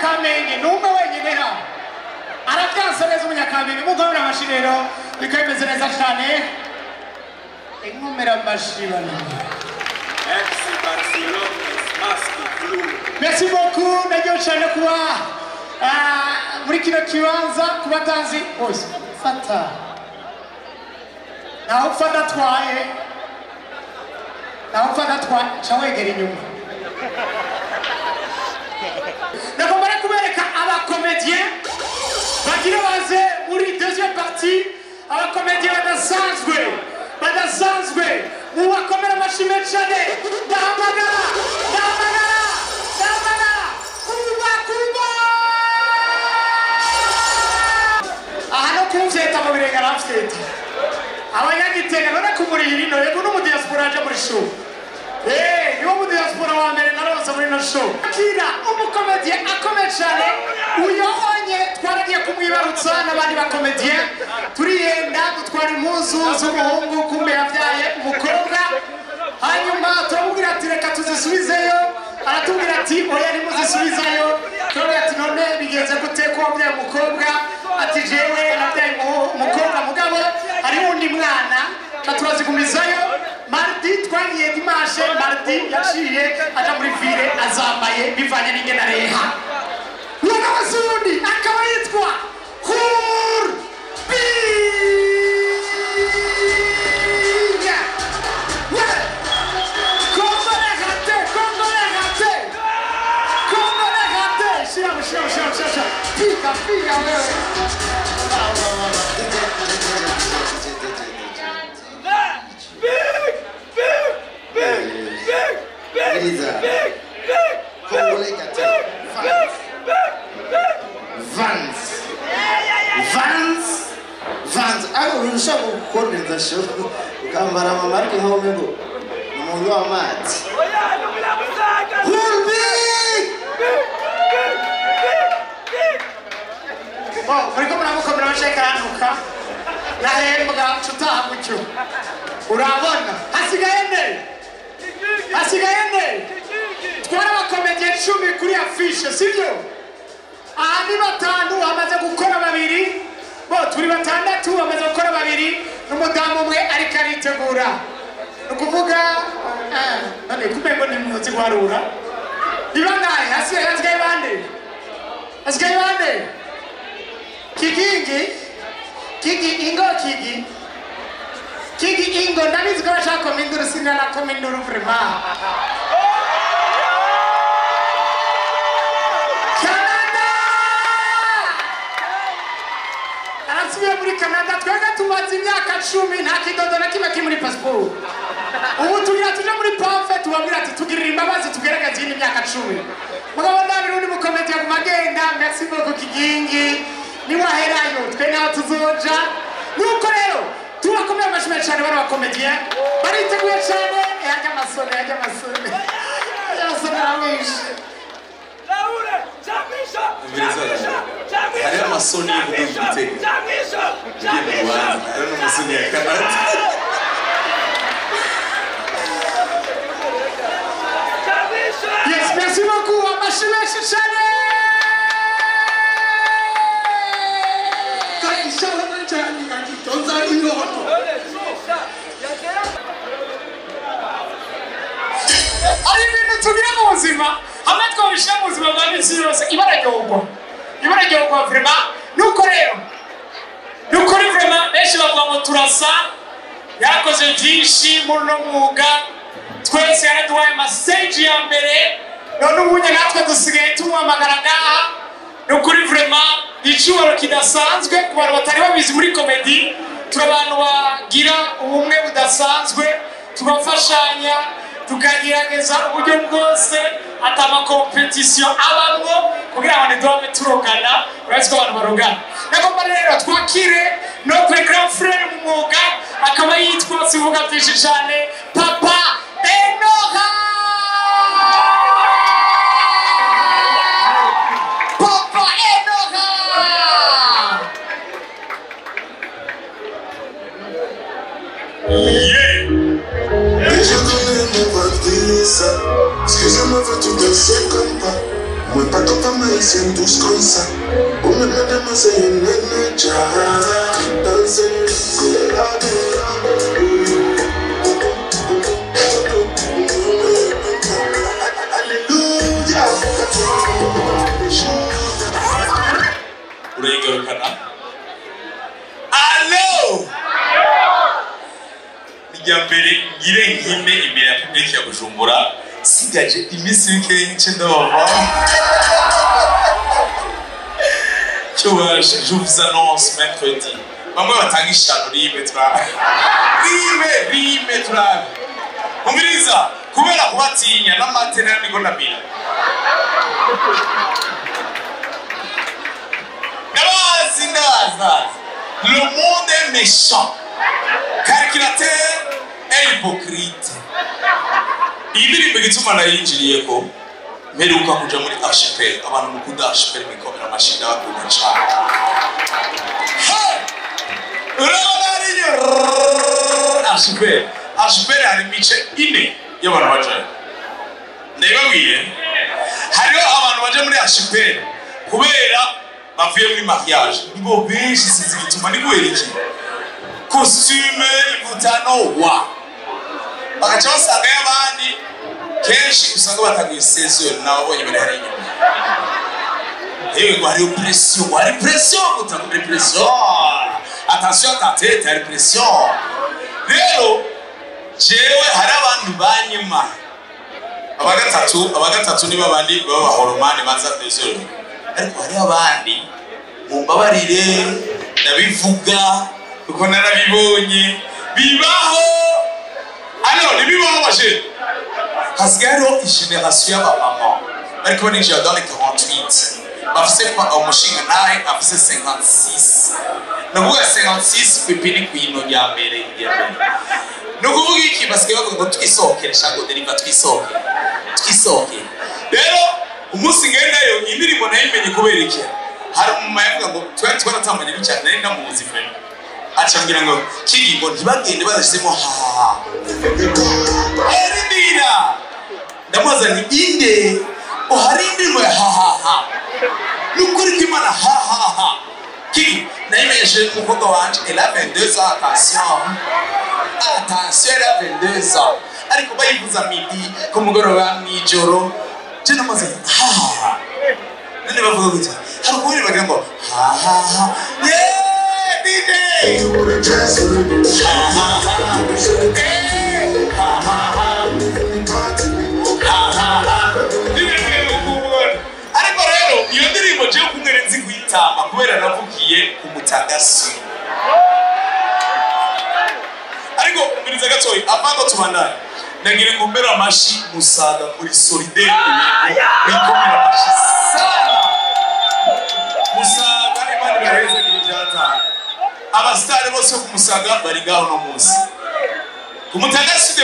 w'umunyakamenge n'umwe wenyine hano arabyansa neza umunyakamenge mugabura amashyi rero bikaba bimeze neza cyane inkomera amashyi merci beaucoup ndagiye cyane kuba muri kino kibanza kubatanzi bose fata naho ufata twaye cawegera inyuma nagomba kubereka abakomedien bagira baze muri deuxième partie abakomedien badasanzwe mubakomera amashyi menshi cyane ndahamagara kuba aha no kumvyeta mu birenge aramfyeta abanyagitega none kumurihira ino yego n'umudiaspora aje muri show niwo mudiaspora wa mbere naronse muri ino show akira umukomedie akomeye cyane uyonye twaragiye kumwibarutsa n'abandi bakomedien turiyenda dutwara impuzu z'umuhungu kumbe yabyaye umukobwa hanyuma turamubwira ati reka tuzisubizeyo aratubwira ati oya nimuzisubizayo turamubwira ati none bigenze gute ko wabyaye umukobwa ati jewe nabyaye umukobwa mugabo hari undi mwana turazigumizayo mardi twagiye dimanche mardi yaciye aja muri ville azambaye bivanye n'ingena reha mwana w'abarundi akaba yitwa Figa wewe. Vans. Ako urusha gukoreza show. Ukambara amamarke home ngo umuntu w'amazi. Muriko muramukomera amashekaranuka nahembwa cutaha mucyo urabona hasigaye nde twara abakomedie 10 kuri afishe sibyo aha ni batanu bamaze gukora babiri bo turi batandatu bamaze gukora babiri n'umudamu umwe ariko aritegura ukuvuga none kumengo ni muzi gwarura bibangaye hasigaye bande Kigi ingo ndabizi ko bashaka kominduru sinana kominduru vraiment Canada arasubiye muri Canada twega tumaze imyaka 10 nta kidodo na kimwe kiri muri passport ubu tugira tuje muri pamfe tubabwira ati tugirira imbabazi tugeragaze iyi myaka 10 mugabo ndabiri undi mukomedi ku magenda merci beaucoup Kigingi ni waherayo twe naho tuzoja nuko rero turakomeye amashimwe cyane bari bakomedien bariteguye cyane yajya amasone aramwishe Laure chamisha hari amasone y'ubudufite chamisha ari n'amasone ya Canada yes merci beaucoup amashimwe cyane ari ibintu tugira mu buzima hamwe twabishyira mu buzima bwa minsi yose ibararyohwa vraiment nuko rero nukuri vraiment benshi bavuga ngo turasa yakoze byinshi muri uno mwuga twese yaraduhaye amaseji ya mbere none ubundi natwe dusigaye tumuhamagara ngaha nukuri vraiment icyubahiro kidasanzwe ku bantu batari babizi muri komedi turi abantu bagira ubumwe budasanzwe tugafashanya tukagerageza uburyo bwose atamakompetisiyo abamwo kugira ngo ntiduhame turogana urazi ko abantu barogana nagomba rero twakire notre grand frère mu mwuga akaba yitwa sivuga byinshi cyane Papa Enoha Excusez-moi, veux tout danser comme pas. Moi pas tout pas mais ils sont tous comme ça. On me demande de c'est une nana danser c'est la Alléluia. Uregarukana. Allo! Nijambere ngire nkime imbere ya public ya Bujumbura sigaje imisi y'ince ndabava. Je vous annonce mercredi. Bamwe batanga ishano ribe turabe. Ribe turabe. Umiriza kubera kubatinya n'amatena n'imigonabira. Le monde est méchant, calculateur et hypocrite. Ibiri mbigituma na yinjiriye ko meruka kuja muri archipel abantu mukunda archipel mikomera mashina bakunda cyane. Archipel hari mice ine y'abantu baje. Ndababwiye hariho abantu baje muri archipel kubera bavuye muri mariage. Nibo benshi sinzi bituma ni kubera iki? Costume ivutano wa bagaca basanga y'abandi kenshi usanga bataguye saison nabonye bari hari inyuma. Yewe ngo hari pression gutanga pression. Attention ta tête hari pression. Rero jewe hari abantu banyuma abagatatu niba abandi baba hormone baza pression. Ariko hari abandi mumbabarire ndabivuga uko narabibonye bibaho. Alors nibibaho baje hasgaro génération y'abamama ariko ni dans les 48 bafise kwa umushinga naye afise 56 navuga 56 pepini kwino ya mbere nukuvuga iki baske bavuga ngo twisokere shago deriva twisoke rero umunsi ngendayo imirimo nayimenye kubera iki hari umuma yavuga ngo twaratamanye n'icyaha nari ndamuzi frere acambira ngo kigi ngo ntibagende bazashizemo Erindira ndamubaza ni inde hari indimo ya nukuri kw'Imana kigi nayimenyesheje umukobwa wanje elle a 22 ans attention elle a 22 ans ariko bayivuza midi ku mugoroba mw'ijoro je namaze none bavuga gutya hari ukuri bagira ngo ariko rero iyo ndirimbo je kumwere nzi kwitama kubera navugiye ku mutagasi ariko umiriza gatoyi avango tubandana nagire ngo mbera amashi Musaga kuri solidaire bikomera amashi sana Musaga imana bareze n'ijata abastare bose ku Musaga bari gaho no munsi ku mutagasi de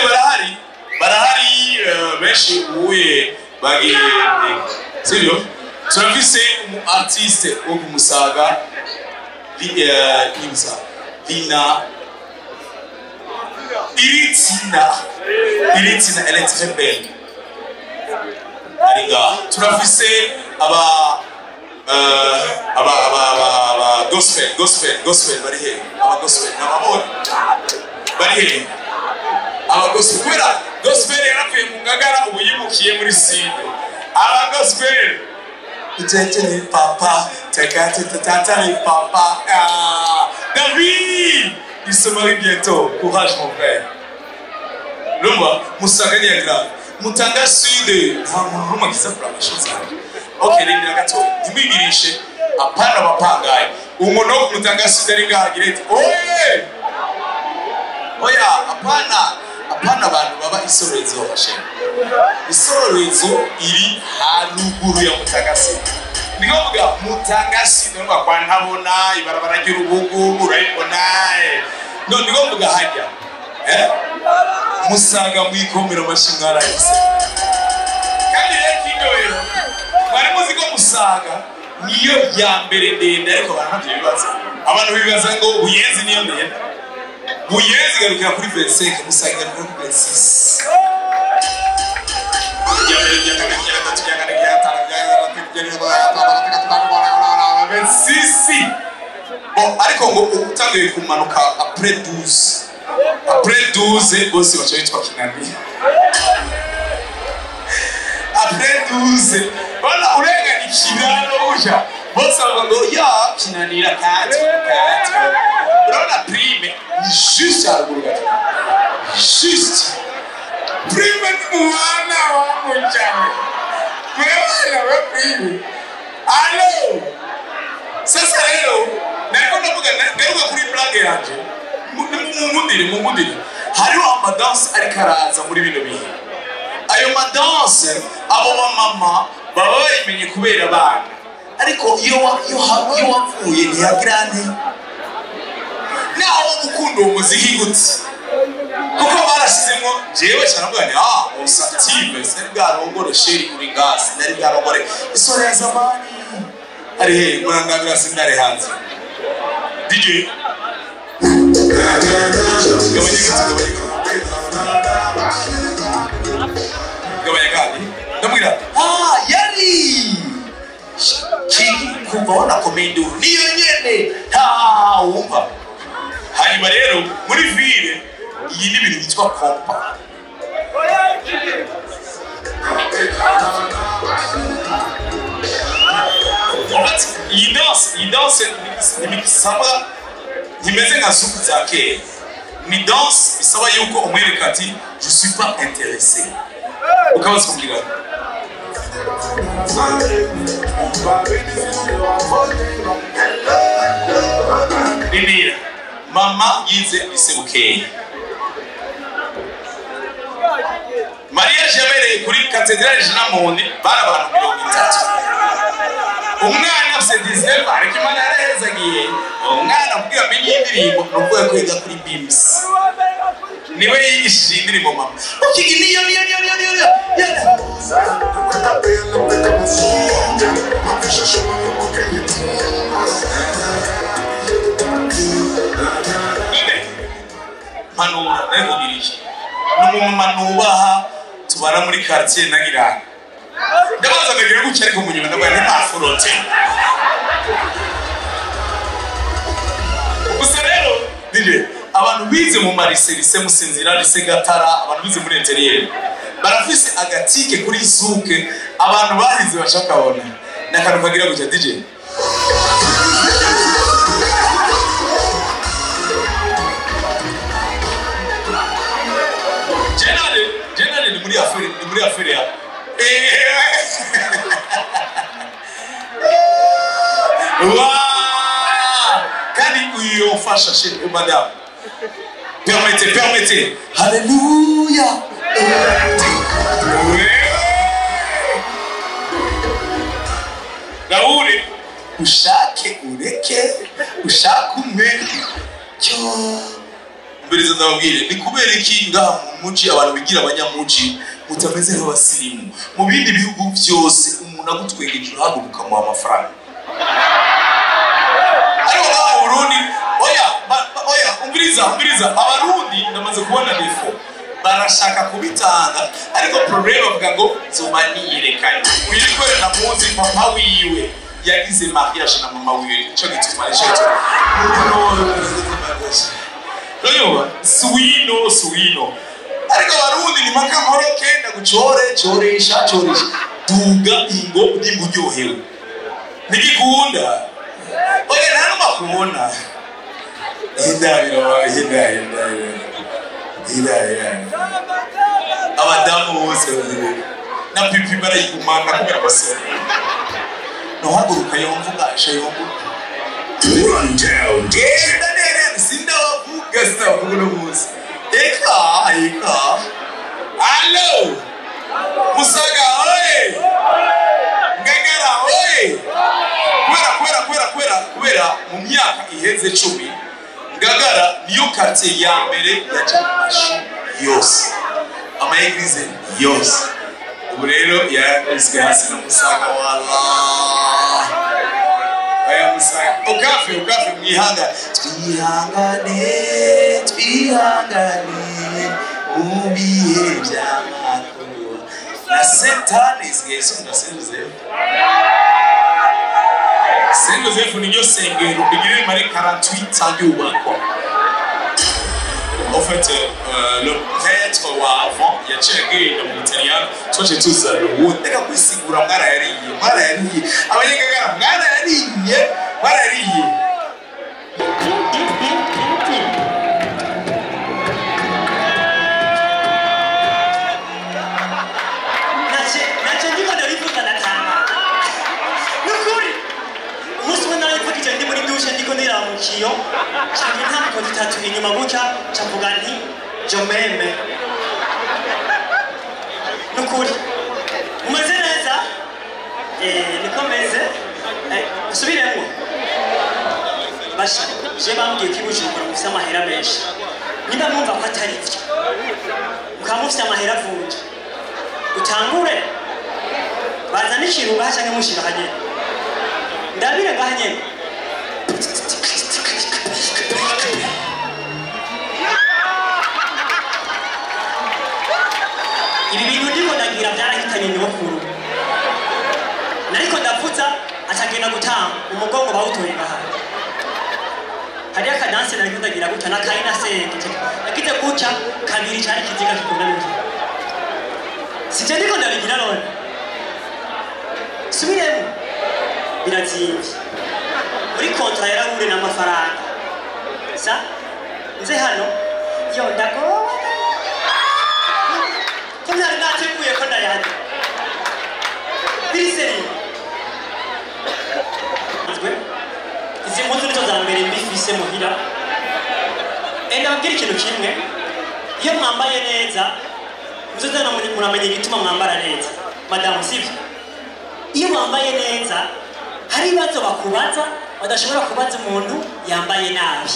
barahari benshi uye bagiye sibyo turafise umu artiste wo ku Musaga Vina Iritina elle est très belle ariga turafise aba gospel bari he aba gospel nababona bari he aba gospel kubera gospel yaravuye mu Ngagara ubu yimukiye muri Side aba gospel Tete papa tekate tata papa David il se marie bientôt courage mon frère Lumba Musaga ni grave Mutanga Sud Roma kisapra mashiza okay nindi gato imigirishe apana bapangaye umuntu wo Mutanga Sud ari ngahagirete oya apana abantu baba isororezo bashe isororezo iri haruguru ya Mutanga Sud Nigovuga Mutanga Sud no kwa ntabona ibarabara ry'urubugu urayibona no nigovuga hajya Musaga mwikomera amashingara yose kandi rero kindoero bari muziko Musaga niyo ya mbere ndende ariko abantu bibaza ngo Buyenzi niyo ndende Buyenzi garukira kuri 25 Musaga garukira kuri 26 ya mbere ya kabiri ya gatatu ya kane ya gatanu isi ariko ngo utangiye kumanuka après 12 bose bacha bitwa kinani après 12 wala urenga ikiraro uja bose ngo ya kinanira kati unaona prime ni juste aruga juste prime mwana wangu chama wewe prime allo sasa leo nakwenda kuvuga ngaruka kuri blague yanje mumundire hariho amadanse ariko araza muri bino bihe ayo madanse abo mama baba bayimenye kubera abana ariko iyo wavuye ntiyagirane naho ukunda umuziki gutse kuko barashizemo jewe cyane usative sari bwarongore sheri uri gas nari bwarongore isore ya zamani ari murangabira sindare hanze DJ gabanya gadi ndamwira yari chiki kubona komendo niyo nyene wumva hanyuma rero muri ville iyi ni ibintu bitwa kompa iyi danse ntibisaba ntimeze nka zuku za kera ni danse bisaba yuko umwereka ati je suis pas intéressé ukabaza kumbwira Nibira mama yize isebukeye Maria Jabere kuri Cathedrale Jinamonde barabantu 30 umwana afite 19 ariko imana yarahezagiye umwana kugira amenye indirimbo nuko yakwiga kuri BIMS niwe yigishije indirimbo mama ukiginiyo manura negubirije n'umumama nubaha tubara muri quartier nagirana ndabaza ndagira gucya ariko munyuma ndabaye ntafurote gusa rero DJ abantu bize mu mariserise musinzira lise Gatara abantu bize muri interieur barafise agatike kuri zuke abantu bahize bashaka bona nakantu kagira gucya DJ Generally ni muri affaire ya Kani uyofasha chez madame permettez alléluia Raoul ushake ureke ushakume cyo mbiriza ndababwire ni kubera iki ngaha mu muji abantu bigira abanyamuji mutameze nk'abasirimu mu bindi bihugu byose umuntu agutwengeje uhaguruka mu amafaranga ariko ngaha mu Burundi oya umbiriza abarundi ndamaze kubona defo barashaka kubitanga ariko problem bavuga ngo zomaniyekanye uyikore na muzi papa wiwe yagize mariage na mama wiwe cyo gituma Loyo, suino. Ariko barundi ni maka nkoro kenda gucoresha. Duga ingo ndimburyohewe. Nigikunda. Oya nano makubona. Hida. Abadamu bose na pipi barayigumana kubera basore. No haguruka yomvuga yomvu. Run down. Sinda wavuga sitavuga muzi. Eka. Allo. Musaga oye. Ngagara oye. Kubera mu myaka iheze 10 Ngagara niyo quartier ya mbere ya Jamashu yose. Ama eglise yose. Ubu rero yarizwe hasi no Musaga wala. Aya Musaga. Ukafe mwihanga. Twihangane. Ubihe by'amakuru. Na Satan is getting the same. Saint Joseph niryo sengero rigire mari 48 ans yubakwa. En fait, le prêtre avant, il y a Tchèque dans l'italien, soit j'ai tout ça. Ou t'es qu'à plus si vous la marayeriye. Abanye kagara marayeriye. Nache ndiko ndalifuta natanga. Nukuri. Umunsi umwe narayipfukije ndi muri dushe ndiko ndiramukiyo. Cyangwa intambwe zitatu inyuma gutya cavuga nti jomeme. Nukuri. Umeze neza? Niko meze. Subiremo. Basha, je bambwiye ko ibujumbura mufise amahera menshi. Niba mwumva ko atari byo. Mukaba mufise amahera avunja. Utangure. Bazana ikintu bahasha nkemushira hanyene. Ndabire ngahanyene. Ibi bintu ndiko ndagira byarahitanye nyokuru. Nariko ndapfuza atagenda gutanga umugongo bawutoye ngaha. Hari akadanse nariko ndagira gutya nakaina senge. Akite gutya kabiri cyari kiziga kikunda neza. Sije ndiko ndabigira none. Subiremo. Birazimvye. Muri kontra yarahure n'amafaranga. Sa nze hano yo ndako. Kama nateguye ko ndayandi. Biriseri. Izi mpuzu nizo za mbere mbifise muhira. Enda babwira ikintu kimwe. Iyo mwambaye neza, muzozana muramenye igituma mwambara neza. Madamu sivyo. Iyo mwambaye neza, hari ibibazo bakubaza badashobora kubaza umuntu yambaye nabi.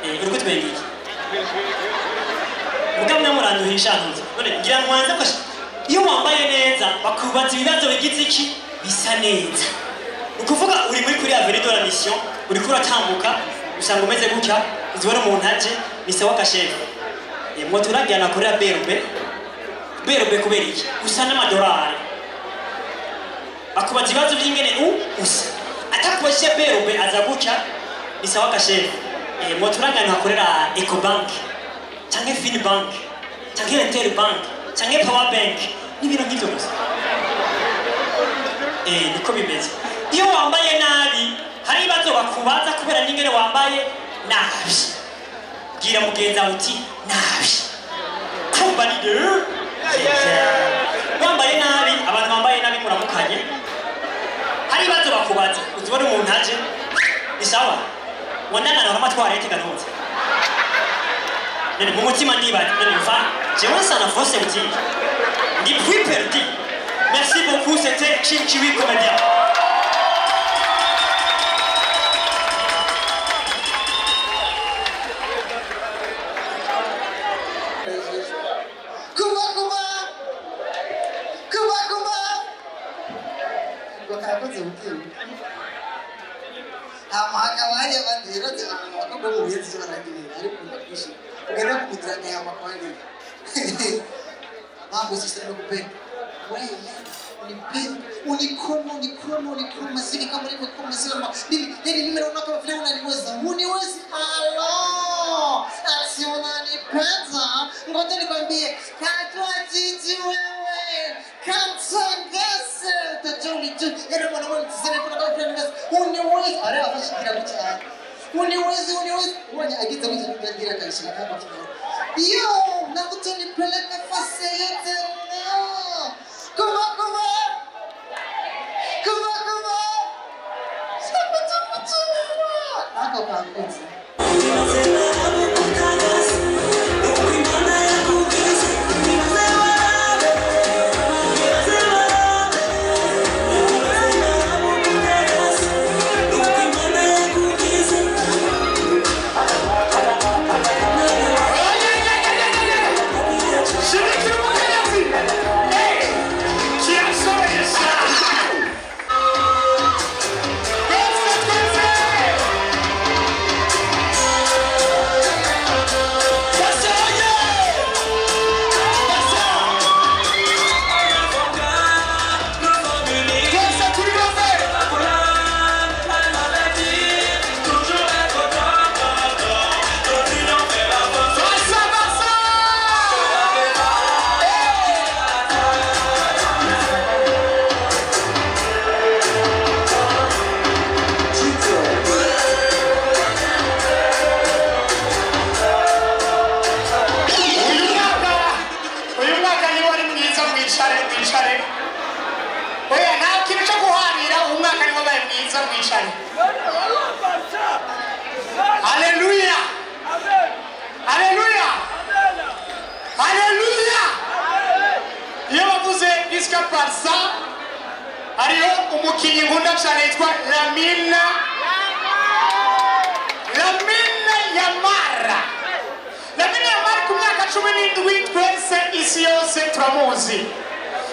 Uri kutwengiye. Mugamwe muranduhisha ntuzi. None ngira mwanza ko iyo mwambaye neza bakubaza ibibazo bigize iki bisa neza. Ukuvuga uri muri kuri Avenue de la Mission, uri kuri atambuka usanga umeze gutya, uzibona umuntu aje ni sawa kashefu. Mwo turajyana kuri Berbe kubera iki? Usa n'amadolari. Bakubaza ibibazo by'ingene usa. Atakubashye Berbe aza gutya ni sawa kashefu. Mwo turajyana korera Ecobank, cyangwa Finbank, cyangwa Interbank, cyangwa Powerbank, n'ibintu nk'ibyo gusa. Niko bimeze. Iyo wambaye nabi hari ibibazo bakubaza kubera n'ingene wambaye nabi. Gira mugenza uti nabi. Kumba ni de. Wambaye nabi abantu bambaye nabi muramukanye. Hari ibibazo bakubaza uzibona umuntu aje ni sawa. Wandana na matwara yeteganutse. Nene mu mutima ndiba nene mfa. Jewe sana force uti. Ndi puis perdu. Merci beaucoup, c'était Chimchiwi Comédien. Mambo sisi tunakupenda. Wewe unikono maziki kama ulivyo kama sema mimi naona kama vile unaniweza. Uniwezi halo. Ati unanipenda. Ngoja nikwambie katwa jiji wewe. Kansangase utajoli tu. Yana mwanamke mtizame kuna kama vile unaniweza. Uniwezi. Ara afashikira kucha. Uniwezi. Wewe agiza mtu kujangira kaishika kama kile. Yo, na kutonipeleka fasi yote no. Kuma. Ako kampuni. umuririmbyi nkunda cyane yitwa Lamina Yamara. Lamina Yamara ku myaka 17 twese isi yose turamuzi.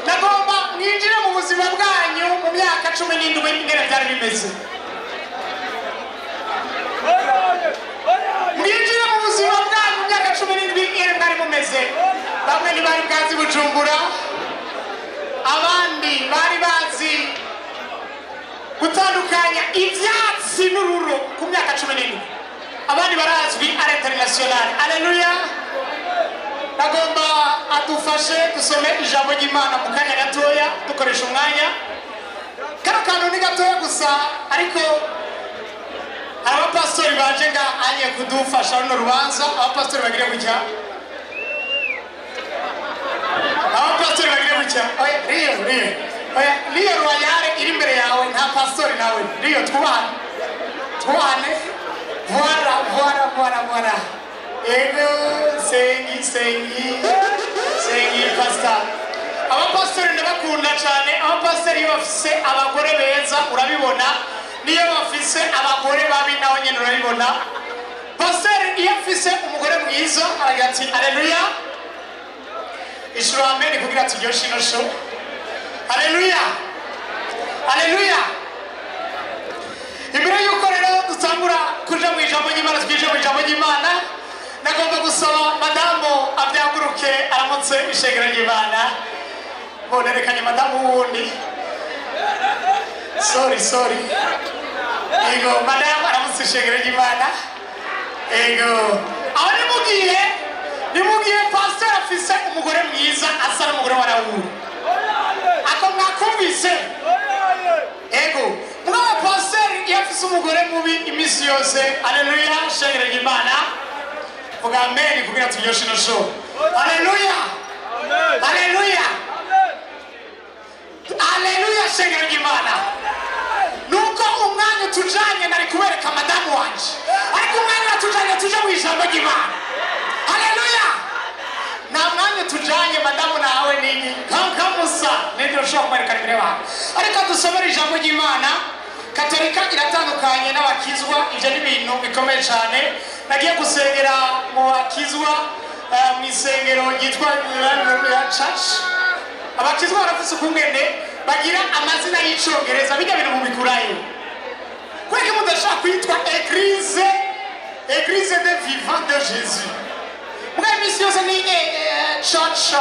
Nagomba mwinjire mu buzima bwanyu mu myaka 17 ingene byari bimeze. Mwinjire mu buzima bwanyu mu myaka 17 ingene mwari mumeze. Bamwe ni bari bwazi Bujumbura, abandi bari bazi gutandukanya ivyatsi n'ururo ku myaka 17. Abandi barazwi ari international. Haleluya. Nagomba adufashe dusome ijambo ry'Imana mu kanya gatoya dukoresha umwanya. Kano kantu ni gatoya gusa ariko abapastori baje nga anye kudufasha runo rubanza. Abapastori bagire gutya. Abapastori bagire gutya. Oya Rio Royale iri imbere yawe nta pastori nawe. Rio twubane. Voilà. Ego sengi pastor. Abapastori ndabakunda cyane. Abapastori bafise abagore beza urabibona. Niyo bafise abagore babi nawe nyene urabibona. Pastor iyo afise umugore mwiza aragira ati haleluya. Ishuro amen kugira turyoshe ino show. Haleluya. Imbere yuko rero dutangura kuja mu ijambo ry'Imana twije mu ijambo ry'Imana, nagomba gusaba madamu abyanguruke aramutse ishengero ry'Imana. Bonerekanye madamu wundi. Sorry. Ego madamu aramutse ishengero ry'Imana. Ego. Aho nimugiye pastor afise umugore mwiza asa n'umugore wa Raul. Ako mwakumvise? Ego. Mwa pastor yafise umugore mubi imisi yose. Haleluya, shengero ry'Imana. Vuga amen kugira turyoshe ino show. Haleluya. Shengero ry'Imana. Nuko umwanya tujanye nari kubereka madamu wanje. Ariko umwanya tujanye tuje mu ijambo ry'Imana. Haleluya. Na mwanya tujanye madamu nawe nini? Kamusa ndio shoka kubereka imbere wawe. Ariko dusomera ijambo ry'Imana. Katolika iratandukanye n'abakizwa, ivyo ni ibintu bikomeye cyane. Nagiye gusengera mu bakizwa mu isengero ryitwa church. Abakizwa barafise ukungene bagira amazina y'icongereza bijya bintu mu bikurayo. Kweke mudashaka kwitwa Église de Vivant de Jésus. Mwa misi yose ni church.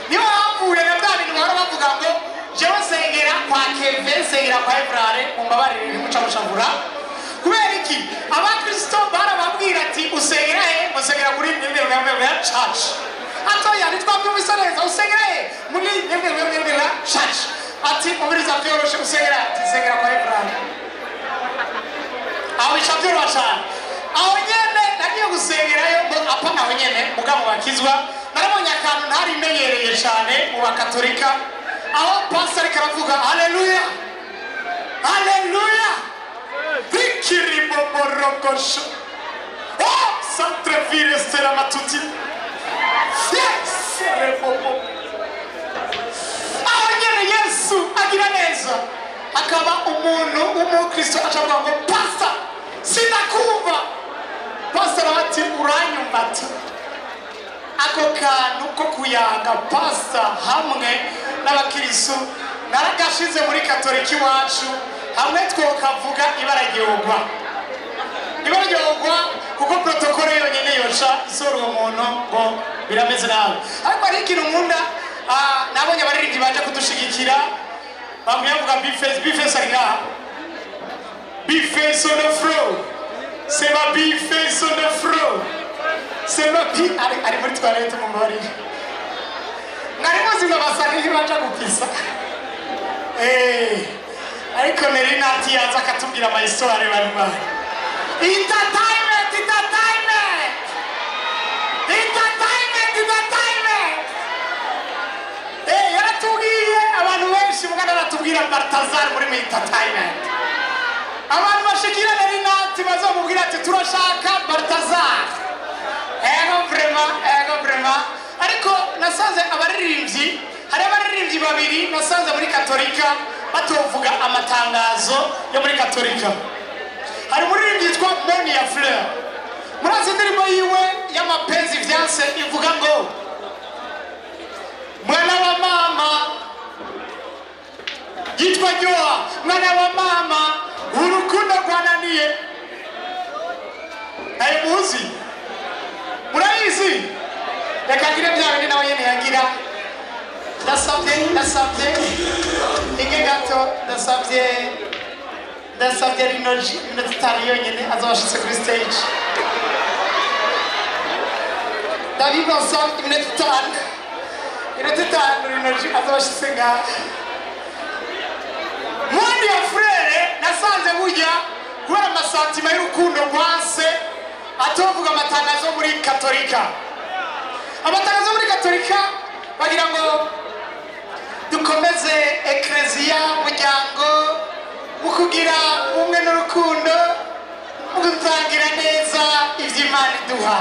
Niyo havuye na bwa bintu bahora bavuga ngo jewe sengera kwa Kevin, sengera kwa Evrare, mumbabarire muca mushavura. Kubera iki? Abakristo barababwira ati usengera he? Musengera kuri Nyembere Church. Atoya nitwabyumvise neza usengera he? Muri Nyembere Church. Ati umuriza byoroshe usengera ati sengera kwa Evrare. Aho bishabyoro cyane. Aho nyene nagiye gusengerayo apa naho nyene mugabo bakizwa. Narabonye akantu ntari menyereye cyane mu bakatolika. Aho pastor karavuga haleluya. Vikiri boborokosho. Oh, santrevire stera matuti. Yes, aho nyene Yesu agira neza. Akaba umuntu umukristo acavuga ngo pastor sinakumva. Pastor ati uranyumva ati. Ako kantu ko kuyanga pastor hamwe n'abakristo naragashize muri katoliki wacu hamwe twokavuga ibaragirwa kuko protokole yonyene yosha isoro umuntu ngo birameze nawe. Ariko ari ikintu nkunda nabonye abaririmbyi baje kudushigikira bamwe bavuga Bface ari ngaha. Bface on the floor. C'est ma Bface on the floor. C'est ma ari muri toilette mu mbari. Ngari muzima basani baje gupisa. Ariko Nerina ati yaza akatubwira ama histoire barima. Entertainment. Yaratubwiye abantu benshi mugana batubwira Balthazar muri entertainment. Abantu bashikira Nerina ati bazomubwira ati turashaka Balthazar. Ego vraiment. Ariko nasanze abaririmbyi hari abaririmbyi baririmbyi babiri nasanze muri katolika batovuga amatangazo yo muri katolika. Hari umuririmbyi yitwa Moni ya Fleur. Murazi indirimbo yiwe y'amapenzi vyanse ivuga ngo mwana wa mama yitwa Joa, mwana wa mama urukundo rwananiye. Ayo muzi murayizi? Reka ngire bya bindi nawe yene yagira. Ndasabye inge gato, ndasabye rinoji minota 5 yonyene azabashitse kuri stage. David Vincent minota 5 rinoji azabashitse ngaha. Moni ya Frere nasanze burya kubera amasantima y'urukundo rwase atovuga amatangazo muri katolika. Amatangazo muri katolika bagira ngo dukomeze ekleziya muryango mu kugira umwe n'urukundo mu gutangira neza ivy'Imana iduha.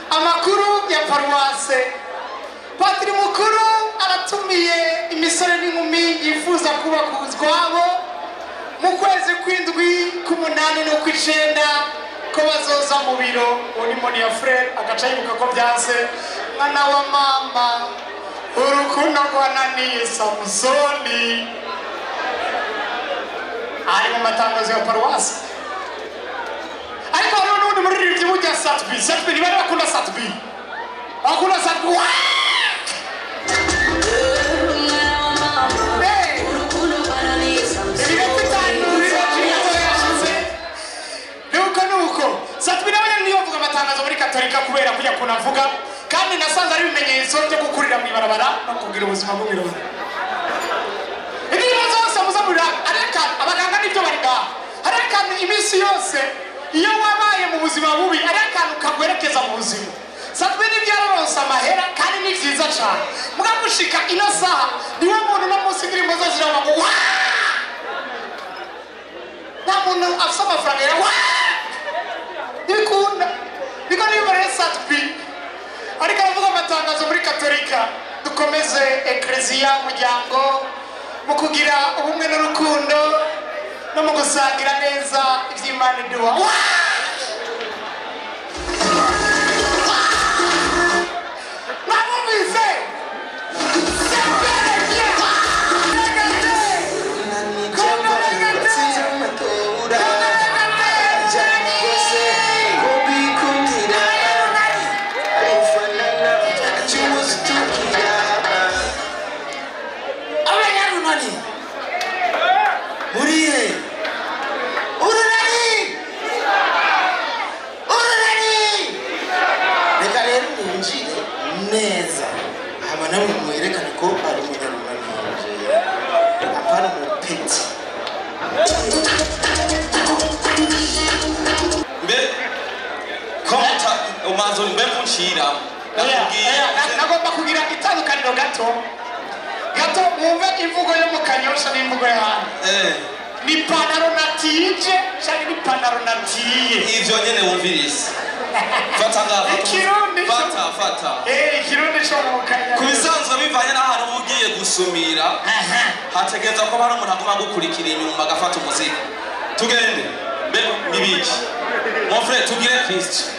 Amakuru ya paruwase, Patiri mukuru aratumiye imisore n'inkumi yifuza kubaka utwabo mu kwezi kw'indwi, k'umunani no kw'icenda ko bazoza mu biro. Uwo ni Moni ya Frere agaca yibuka ko byanse. Mwana wa mama urukundo rwananiye Samusoni. Ari mu matangazo ya paruwasi. Ariko hariho n'undi muririmbyi burya Satbi. Satbi ni bari bakunda Satbi. Bakunda Satbi. Satbi nawe niyo avuga amatangazo muri katolika kubera kujya kunavuga kandi nasanze ari ibimenyetso byo gukurira mu ibarabara no kugira ubuzima bw'umwirongo. Ibyo zose muzamurira areka abaganga nibyo bari ngaha. Areka iminsi yose iyo wabaye mu buzima bubi areka ukagwerekeza mu buzima. Satbi nibyo yaronse amahera kandi ni vyiza cyane. Mugamushika ino saha niwe muntu no munsi indirimbo zose ziraba ngo wa nta muntu afite amafaranga ya wa Nikunda niko nibare Satbi ariko aravuga amatangazo muri katolika. Dukomeze ekleziya muryango mu kugira ubumwe n'urukundo no mu gusangira neza ivy'Imana iduha. Namubize neza habana mu mwerekana ko ari umunyarwanda apana mu peti mbe komata umanzo mbe kunshira nagomba kugira itandukaniro gato mwumve imvugo yo mu Kanyosha n'imvugo y'ahandi. Ni panaro natije cyangwa ni panaro natiye ivyo nyene wumvirisa. Fata ngaho ikirundi fata ikirundi cyo mu Kanyosha kubisanzwe bivanye n'ahantu ugiye gusumira hategeza ko hari umuntu aguma gukurikira inyuma agafata umuziki. Tugende mbe nibiki mon frère tugire Kristo.